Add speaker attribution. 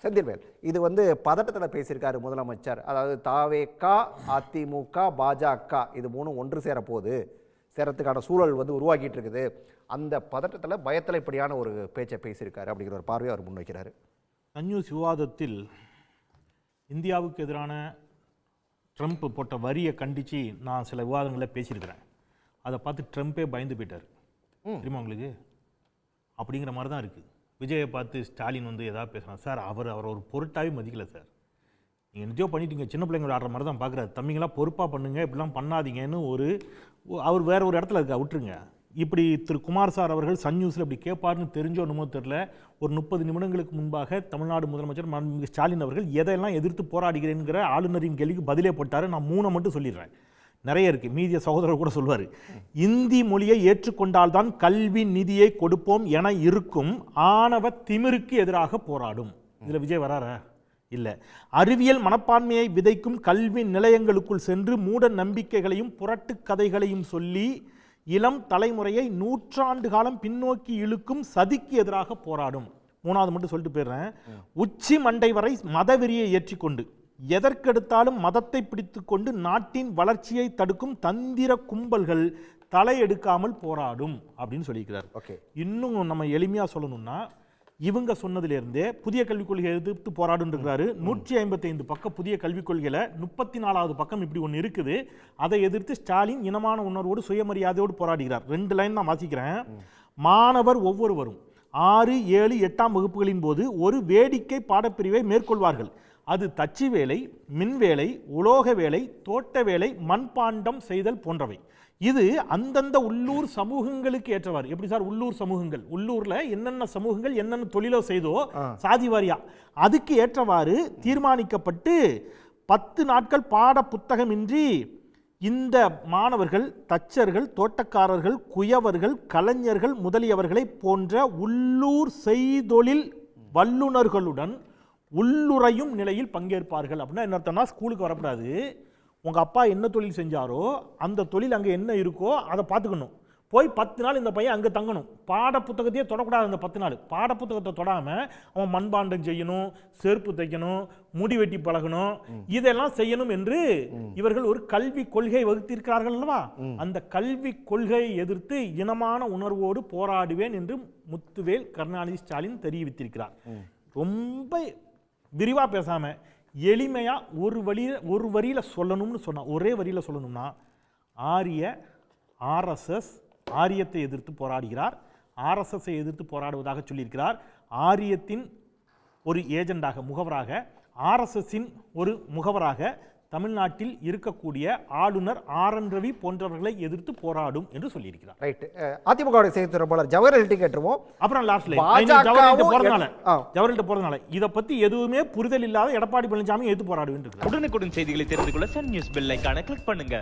Speaker 1: செந்தில்வேல், இது வந்து பதட்டத்தில் பேசியிருக்காரு முதலமைச்சர். அதாவது தாவேகா, அதிமுக, பாஜக இது மூணும் ஒன்று சேரத்துக்கான சூழல் வந்து உருவாக்கிட்டு இருக்குது. அந்த பதட்டத்தில் பயத்தில் இப்படியான ஒரு பேச்சை பேசியிருக்காரு அப்படிங்கிற ஒரு பார்வையை அவர் முன்வைக்கிறாரு.
Speaker 2: சன்யூஸ் விவாதத்தில் இந்தியாவுக்கு எதிரான ட்ரம்ப் போட்ட வரியை கண்டித்து நான் சில விவாதங்களில் பேசியிருக்கிறேன். அதை பார்த்து ட்ரம்ப்பே பயந்து போயிட்டார். தெரியுமா உங்களுக்கு? அப்படிங்கிற மாதிரி தான் இருக்குது. விஜயை பார்த்து ஸ்டாலின் வந்து எதாவது பேசுகிறான். சார் அவர் ஒரு பொருட்டாவே மதிக்கலை சார். நீங்கள் என்னத்தையோ பண்ணிட்டீங்க, சின்ன பிள்ளைங்க ஆடுற மாதிரி தான் பார்க்குறாரு. தம்பிங்களாம் பொறுப்பாக பண்ணுங்கள், இப்படிலாம் பண்ணாதீங்கன்னு அவர் வேற ஒரு இடத்துல இருக்கா, விட்டுருங்க. இப்படி திரு குமார் சார் அவர்கள் சன் நியூஸில் இப்படி கேட்பார்னு தெரிஞ்சோ என்னமோ தெரில, ஒரு 30 நிமிடங்களுக்கு முன்பாக தமிழ்நாடு முதலமைச்சர் மாண்புமிகு ஸ்டாலின் அவர்கள் எதையெல்லாம் எதிர்த்து போராடுகிறேங்கிற ஆளுநரின் கேள்விக்கு பதிலே போட்டார். நான் 3 மட்டும் சொல்லிடுறேன், நிறைய இருக்குது, மீதிய சகோதரர் கூட சொல்வார். இந்தி மொழியை ஏற்றுக்கொண்டால்தான் கல்வி நிதியை கொடுப்போம் என இருக்கும் ஆணவ திமிருக்கு எதிராக போராடும். இதில் விஜய் வராரா? இல்லை. அறிவியல் மனப்பான்மையை விதைக்கும் கல்வி நிலையங்களுக்குள் சென்று மூட நம்பிக்கைகளையும் புரட்டு கதைகளையும் சொல்லி இளம் தலைமுறையை 100 ஆண்டு காலம் பின்னோக்கி இழுக்கும் சதிக்கு எதிராக போராடும். 3வது மட்டும் சொல்லிட்டு போயிடுறேன். உச்சி மண்டை வரை மதவெறியை ஏற்றிக்கொண்டு எதற்கெடுத்தாலும் மதத்தை பிடித்து கொண்டு நாட்டின் வளர்ச்சியை தடுக்கும் தந்திர கும்பல்கள் தலையெடுக்காமல் போராடும் அப்படின்னு சொல்லியிருக்கிறார். இன்னும் நம்ம எளிமையா சொல்லணும்னா, இவங்க சொன்னதிலிருந்தே புதிய கல்விக் கொள்கையை எதிர்த்து போராடும் இருக்கிறாரு. 155 பக்கம் புதிய கல்விக் கொள்கையில 34வது பக்கம் இப்படி ஒன்று இருக்குது. அதை எதிர்த்து ஸ்டாலின் இனமான உணர்வோடு சுயமரியாதையோடு போராடுகிறார். 2 லைன் நான் வாசிக்கிறேன். மாணவர் ஒவ்வொருவரும் 6, 7, 8ஆம் வகுப்புகளின் போது ஒரு வேடிக்கை பாடப்பிரிவை மேற்கொள்வார்கள். அது தச்சு வேலை, மின் வேலை, உலோக வேலை, தோட்ட வேலை, மண்பாண்டம் செய்தல் போன்றவை. இது அந்தந்த உள்ளூர் சமூகங்களுக்கு ஏற்றவாறு. எப்படி சார் உள்ளூர் சமூகங்கள்? உள்ளூர்ல என்னென்ன சமூகங்கள் என்னென்ன தொழிலோ செய்தோ சாதி வாரியா அதுக்கு ஏற்றவாறு தீர்மானிக்கப்பட்டு 10 நாட்கள் பாட புத்தகமின்றி இந்த மாணவர்கள் தச்சர்கள், தோட்டக்காரர்கள், குயவர்கள், கலைஞர்கள் முதலியவர்களை போன்ற உள்ளூர் செய்தொழில் வல்லுநர்களுடன் உள்ளுரையும் நிலையில் பங்கேற்பார்கள். அப்படின்னா என்ன அர்த்தம்னா, ஸ்கூலுக்கு வரக்கூடாது, உங்கள் அப்பா என்ன தொழில் செஞ்சாரோ அந்த தொழில் அங்கே என்ன இருக்கோ அதை பார்த்துக்கணும். போய் 10 நாள் இந்த பையன் அங்கே தங்கணும். பாட புத்தகத்தையே தொடக்கூடாது. அந்த 10 நாள் பாட புத்தகத்தை தொடாமல் அவன் மண்பாண்டம் செய்யணும், செருப்பு தைக்கணும், முடி வெட்டி பழகணும், இதெல்லாம் செய்யணும் என்று இவர்கள் ஒரு கல்வி கொள்கை வகுத்திருக்கிறார்கள் அல்லவா? அந்த கல்வி கொள்கையை எதிர்த்து இனமான உணர்வோடு போராடுவேன் என்று முத்துவேல் கருணாநிதி ஸ்டாலின் தெரிவித்திருக்கிறார். ரொம்ப விரிவா பேசாம எளிமையா ஒரு வரியில சொல்லணும்னு சொன்னா, ஒரே வரியில சொல்லணும்னா, ஆர்எஸ்எஸ் ஆரியத்தை எதிர்த்து போராடுகிறார், ஆர்எஸ்எஸ்ஸை எதிர்த்து போராடுவதாக சொல்லியிருக்கிறார். ஆரியத்தின் ஒரு ஏஜெண்டாக, முகவராக, ஆர்எஸ்எஸ்ஸின் ஒரு முகவராக தமிழ்நாட்டில் இருக்கக்கூடிய ஆளுநர் RN ரவி போன்றவர்களை எதிர்த்து போராடும் என்று சொல்லியிருக்கிறார். ரைட்.
Speaker 1: அதிமுக செய்தி தொடர்பாளர் ஜவஹர்லால் கேட்டுருவோம்.
Speaker 2: அப்புறம் லாஸ்ட்ல ஜவஹர்லால் போறதுனால இதை பத்தி எதுவுமே புரிதல் இல்லாத எடப்பாடி பழனிசாமி எதிர்த்து போராடுவேன்.
Speaker 3: உடனுக்குடன் செய்திகளை தெரிந்து கொள்ள சன் நியூஸ் பெல் ஐகானை கிளிக் பண்ணுங்க.